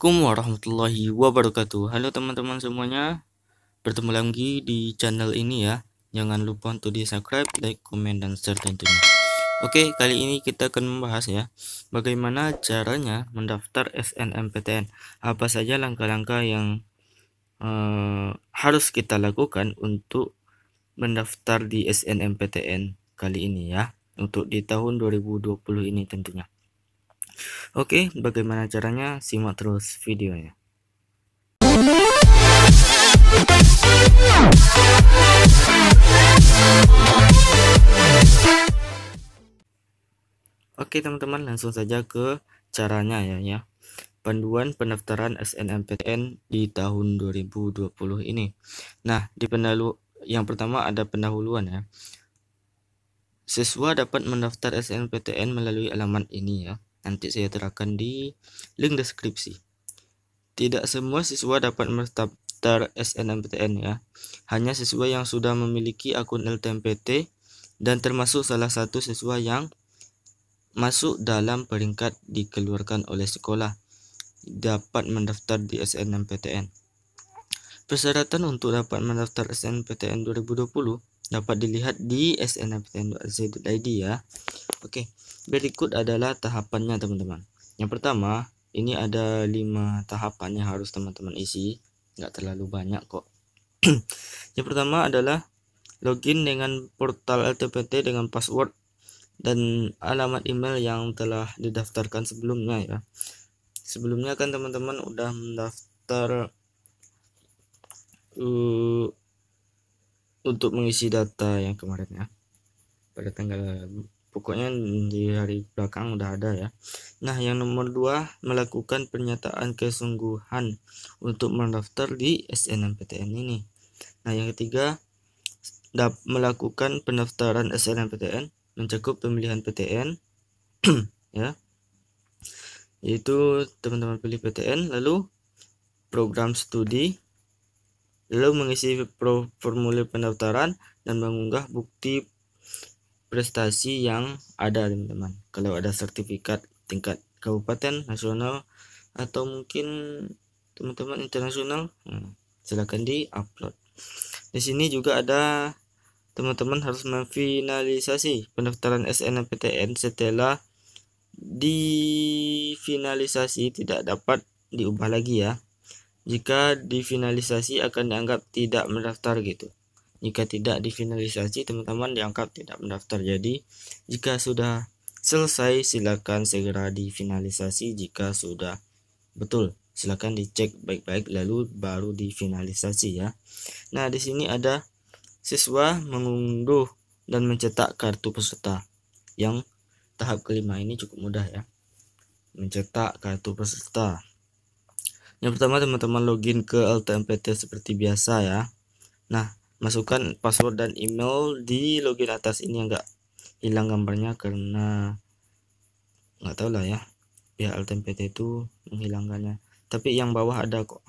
Assalamualaikum warahmatullahi wabarakatuh. Halo teman-teman semuanya, bertemu lagi di channel ini ya. Jangan lupa untuk di subscribe, like, komen, dan share tentunya. Oke, kali ini kita akan membahas ya, bagaimana caranya mendaftar SNMPTN. Apa saja langkah-langkah yang harus kita lakukan untuk mendaftar di SNMPTN kali ini ya, untuk di tahun 2020 ini tentunya. Oke, bagaimana caranya? Simak terus videonya. Oke teman-teman, langsung saja ke caranya ya. Panduan pendaftaran SNMPTN di tahun 2020 ini. Nah, yang pertama ada pendahuluan ya. Siswa dapat mendaftar SNMPTN melalui alamat ini ya. Nanti saya terapkan di link deskripsi. Tidak semua siswa dapat mendaftar SNMPTN ya. Hanya siswa yang sudah memiliki akun LTMPT dan termasuk salah satu siswa yang masuk dalam peringkat dikeluarkan oleh sekolah dapat mendaftar di SNMPTN. Persyaratan untuk dapat mendaftar SNMPTN 2020 dapat dilihat di snmptn.ac.id ya. Oke, berikut adalah tahapannya teman-teman. Yang pertama, ini ada 5 tahapan yang harus teman-teman isi, nggak terlalu banyak kok. Yang pertama adalah login dengan portal LTMPT dengan password dan alamat email yang telah didaftarkan sebelumnya ya. Sebelumnya kan teman-teman udah mendaftar untuk mengisi data yang kemarin ya, pada tanggal pokoknya di hari belakang udah ada ya. Nah, yang nomor 2 melakukan pernyataan kesungguhan untuk mendaftar di SNMPTN ini. Nah, yang ketiga melakukan pendaftaran SNMPTN mencakup pemilihan PTN ya, yaitu teman-teman pilih PTN, lalu program studi, lalu mengisi formulir pendaftaran dan mengunggah bukti prestasi yang ada teman-teman. Kalau ada sertifikat tingkat kabupaten, nasional, atau mungkin teman-teman internasional, silakan di-upload. Di sini juga ada teman-teman harus memfinalisasi pendaftaran SNMPTN. Setelah difinalisasi tidak dapat diubah lagi ya. Jika difinalisasi akan dianggap tidak mendaftar gitu. Jika tidak difinalisasi teman-teman dianggap tidak mendaftar. Jadi jika sudah selesai silakan segera difinalisasi. Jika sudah betul silakan dicek baik-baik lalu baru difinalisasi ya. Nah, di sini ada siswa mengunduh dan mencetak kartu peserta. Yang tahap kelima ini cukup mudah ya, mencetak kartu peserta. Yang pertama teman-teman login ke LTMPT seperti biasa ya. Nah, masukkan password dan email di login atas ini, enggak hilang gambarnya karena nggak tahu lah ya, pihak LTMPT itu menghilangkannya. Tapi yang bawah ada kok,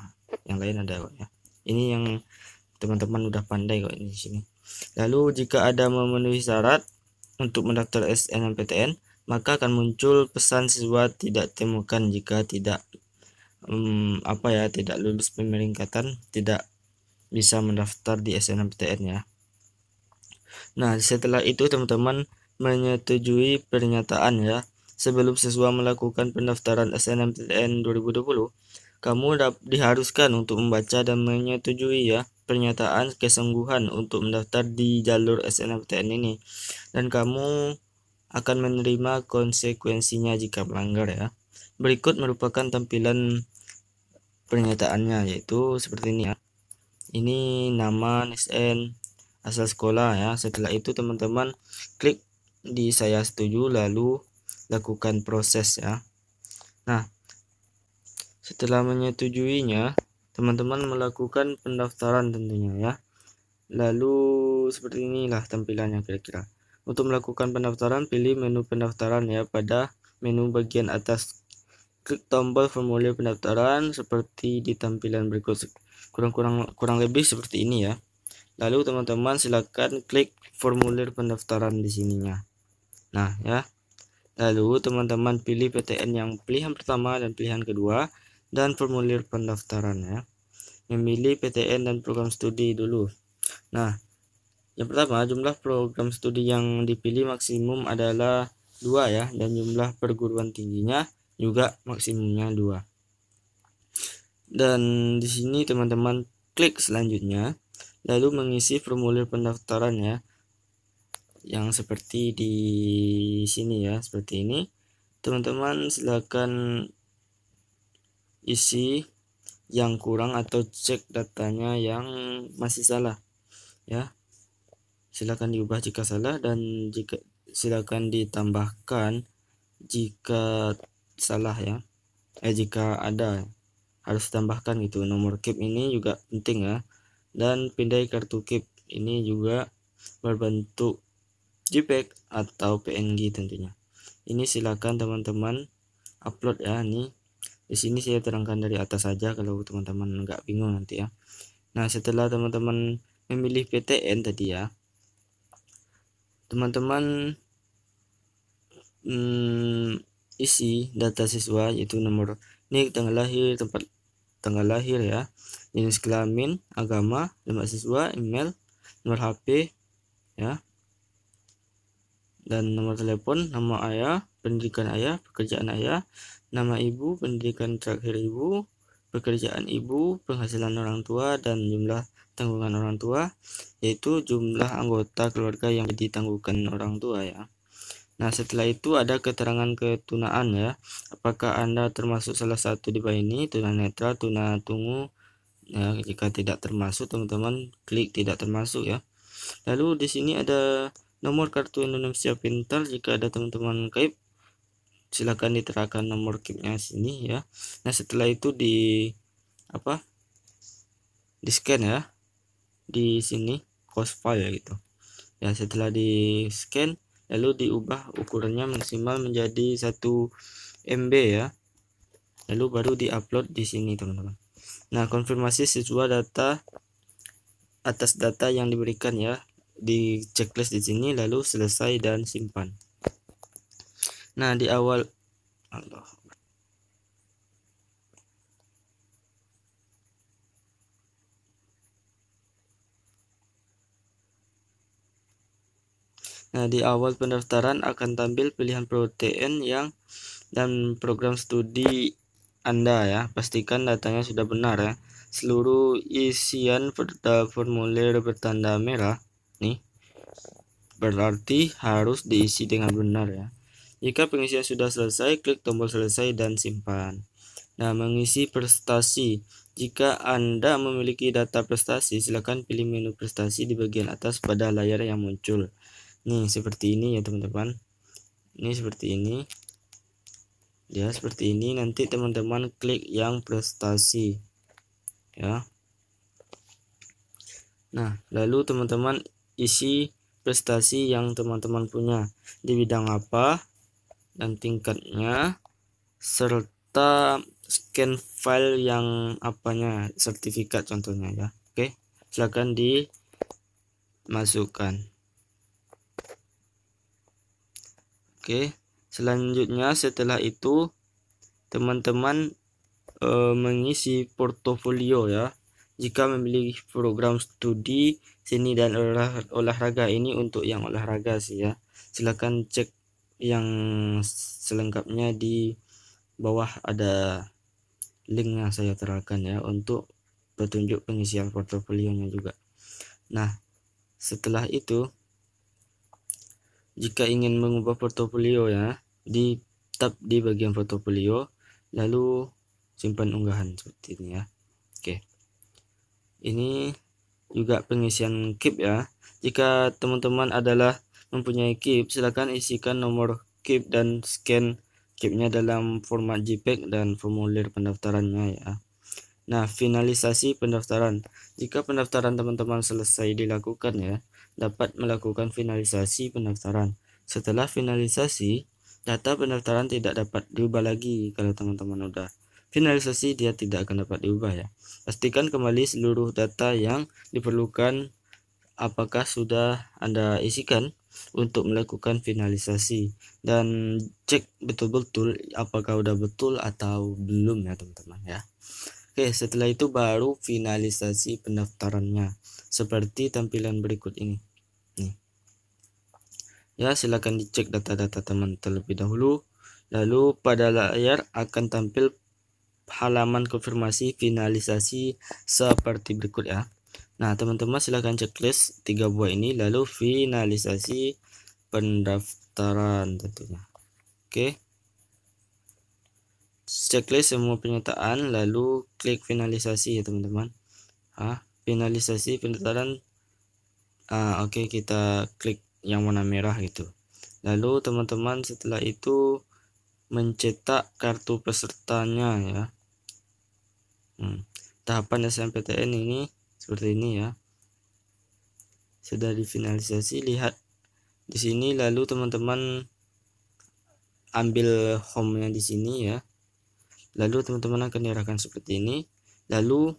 yang lain ada kok ya. Ini yang teman-teman udah pandai kok ini di sini. Lalu jika ada memenuhi syarat untuk mendaftar SNMPTN, maka akan muncul pesan siswa tidak temukan jika tidak tidak lulus pemeringkatan, tidak bisa mendaftar di SNMPTN ya. Nah, setelah itu teman-teman menyetujui pernyataan ya. Sebelum siswa melakukan pendaftaran SNMPTN 2020, kamu diharuskan untuk membaca dan menyetujui ya pernyataan kesungguhan untuk mendaftar di jalur SNMPTN ini, dan kamu akan menerima konsekuensinya jika melanggar ya. Berikut merupakan tampilan pernyataannya, yaitu seperti ini ya. Ini nama, NSN, asal sekolah ya. Setelah itu teman-teman klik di saya setuju lalu lakukan proses ya. Nah, setelah menyetujuinya teman-teman melakukan pendaftaran tentunya ya. Lalu seperti inilah tampilannya kira-kira. Untuk melakukan pendaftaran pilih menu pendaftaran ya. Pada menu bagian atas klik tombol formulir pendaftaran seperti di tampilan berikut, kurang lebih seperti ini ya. Lalu teman-teman silakan klik formulir pendaftaran di sininya. Nah ya, lalu teman-teman pilih PTN yang pilihan pertama dan pilihan kedua. dan formulir pendaftaran ya. Memilih PTN dan program studi dulu. Nah, yang pertama, jumlah program studi yang dipilih maksimum adalah 2 ya, dan jumlah perguruan tingginya juga maksimumnya 2. Dan di sini teman-teman klik selanjutnya, lalu mengisi formulir pendaftaran ya, yang seperti di sini ya, seperti ini. Teman-teman silakan isi yang kurang atau cek datanya yang masih salah ya. Silakan diubah jika salah, dan silakan ditambahkan jika salah ya. Jika ada harus ditambahkan gitu. Nomor KIP ini juga penting ya. Dan pindai kartu KIP ini juga berbentuk JPEG atau PNG tentunya. Ini silakan teman-teman upload ya. Nih di sini saya terangkan dari atas saja kalau teman-teman nggak bingung nanti ya. Nah, setelah teman-teman memilih PTN tadi ya, teman-teman isi data siswa, yaitu nomor NIK, tanggal lahir, tempat tanggal lahir ya, jenis kelamin, agama, nama siswa, email, nomor HP ya, dan nomor telepon, nama ayah, pendidikan ayah, pekerjaan ayah, nama ibu, pendidikan terakhir ibu, pekerjaan ibu, penghasilan orang tua, dan jumlah tanggungan orang tua, yaitu jumlah anggota keluarga yang ditangguhkan orang tua ya. Nah, setelah itu ada keterangan ketunaan ya. Apakah Anda termasuk salah satu di bawah ini, tunanetra, tunatunggu? Ya, jika tidak termasuk, teman-teman klik tidak termasuk ya. Lalu di sini ada nomor kartu Indonesia Pintar. Jika ada teman-teman KIP, silakan diterapkan nomor KIP-nya sini ya. Nah, setelah itu di scan ya, di sini cost file ya gitu ya. Setelah di scan, lalu diubah ukurannya maksimal menjadi 1 MB ya, lalu baru diupload di sini teman-teman. Nah, konfirmasi siswa data atas data yang diberikan ya, di checklist di sini, lalu selesai dan simpan. Nah, di awal pendaftaran akan tampil pilihan PTN yang dan program studi Anda ya. Pastikan datanya sudah benar ya. Seluruh isian formulir bertanda merah nih berarti harus diisi dengan benar ya. Jika pengisian sudah selesai, klik tombol selesai dan simpan. Nah, mengisi prestasi. Jika Anda memiliki data prestasi, silakan pilih menu prestasi di bagian atas pada layar yang muncul. Nih, seperti ini ya teman-teman. Ini seperti ini. Ya, seperti ini. Nanti teman-teman klik yang prestasi. Ya. Nah, lalu teman-teman isi prestasi yang teman-teman punya di bidang apa dan tingkatnya, serta scan file yang apanya, sertifikat contohnya ya. Oke, silakan dimasukkan. Oke, selanjutnya setelah itu teman-teman mengisi portofolio ya. Jika memilih program studi seni dan olahraga, ini untuk yang olahraga sih ya. Silakan cek yang selengkapnya di bawah, ada link yang saya terapkan ya untuk petunjuk pengisian portofolionya juga. Nah, setelah itu jika ingin mengubah portofolio ya, di tab di bagian portofolio, lalu simpan unggahan seperti ini ya. Oke, ini juga pengisian KIP ya. Jika teman-teman adalah mempunyai KIP, silakan isikan nomor KIP dan scan KIP-nya dalam format JPEG dan formulir pendaftarannya ya. Nah, finalisasi pendaftaran. Jika pendaftaran teman-teman selesai dilakukan ya, dapat melakukan finalisasi pendaftaran. Setelah finalisasi, data pendaftaran tidak dapat diubah lagi. Kalau teman-teman udah finalisasi, dia tidak akan dapat diubah ya. Pastikan kembali seluruh data yang diperlukan apakah sudah Anda isikan. untuk melakukan finalisasi dan cek betul-betul apakah udah betul atau belum ya teman-teman ya. Oke, setelah itu baru finalisasi pendaftarannya seperti tampilan berikut ini nih ya. Silakan dicek data-data teman terlebih dahulu, lalu pada layar akan tampil halaman konfirmasi finalisasi seperti berikut ya. Nah teman-teman silahkan checklist 3 buah ini, lalu finalisasi pendaftaran tentunya. Oke, checklist semua pernyataan, lalu klik finalisasi ya teman-teman. Finalisasi pendaftaran. Oke, kita klik yang warna merah gitu. Lalu teman-teman setelah itu mencetak kartu pesertanya ya. Tahapan SNMPTN ini seperti ini ya. Sudah difinalisasi, lihat di sini, lalu teman-teman ambil home-nya di sini ya. Lalu teman-teman akan diarahkan seperti ini. Lalu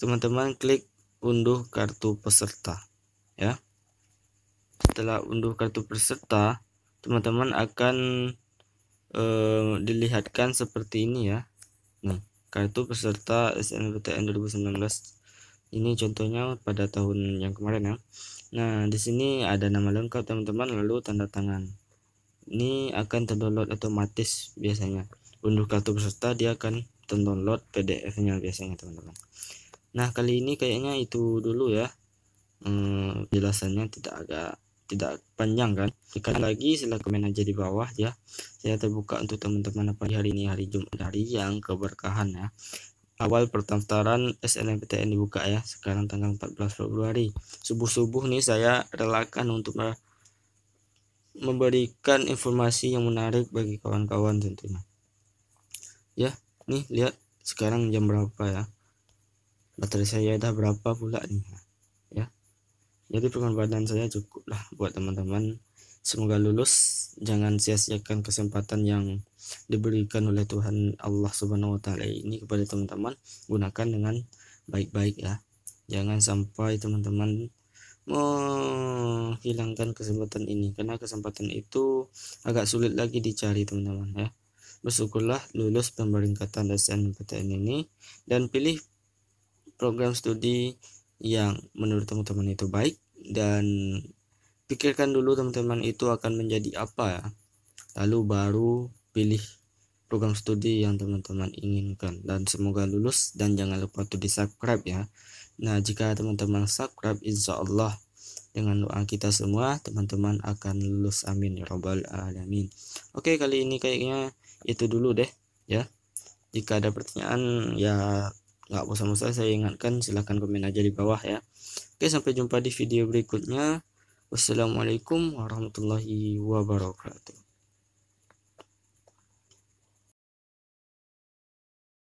teman-teman klik unduh kartu peserta ya. Setelah unduh kartu peserta, teman-teman akan dilihatkan seperti ini ya. Nih, kartu peserta SNMPTN 2019. Ini contohnya pada tahun yang kemarin ya. Nah, di sini ada nama lengkap teman-teman, lalu tanda tangan. Ini akan terdownload otomatis biasanya. Unduh kartu peserta dia akan terdownload PDF-nya biasanya teman-teman. Nah, kali ini kayaknya itu dulu ya. Penjelasannya tidak panjang kan. Jika lagi silahkan komen aja di bawah ya. Saya terbuka untuk teman-teman apa hari ini, hari Jumat, hari yang keberkahan ya. Awal pendaftaran SNMPTN dibuka ya, sekarang tanggal 14 Februari subuh-subuh nih saya relakan untuk memberikan informasi yang menarik bagi kawan-kawan tentunya ya. Nih lihat sekarang jam berapa ya, baterai saya udah berapa pula nih ya. Jadi pengorbanan saya cukup lah buat teman-teman. Semoga lulus, jangan sia-siakan kesempatan yang diberikan oleh Tuhan Allah Subhanahu wa Ta'ala ini kepada teman-teman. Gunakan dengan baik-baik ya. Jangan sampai teman-teman menghilangkan kesempatan ini, karena kesempatan itu agak sulit lagi dicari teman-teman ya. Bersyukurlah lulus pemeringkatan SNMPTN ini dan pilih program studi yang menurut teman-teman itu baik, dan pikirkan dulu teman-teman itu akan menjadi apa ya, lalu baru pilih program studi yang teman-teman inginkan. Dan semoga lulus, dan jangan lupa untuk di subscribe ya. Nah, jika teman-teman subscribe, insya Allah dengan doa kita semua teman-teman akan lulus, amin ya rabbal alamin. Oke, kali ini kayaknya itu dulu deh ya. Jika ada pertanyaan ya nggak bosan-bosan saya ingatkan, silahkan komen aja di bawah ya. Oke, sampai jumpa di video berikutnya. Wassalamualaikum warahmatullahi wabarakatuh.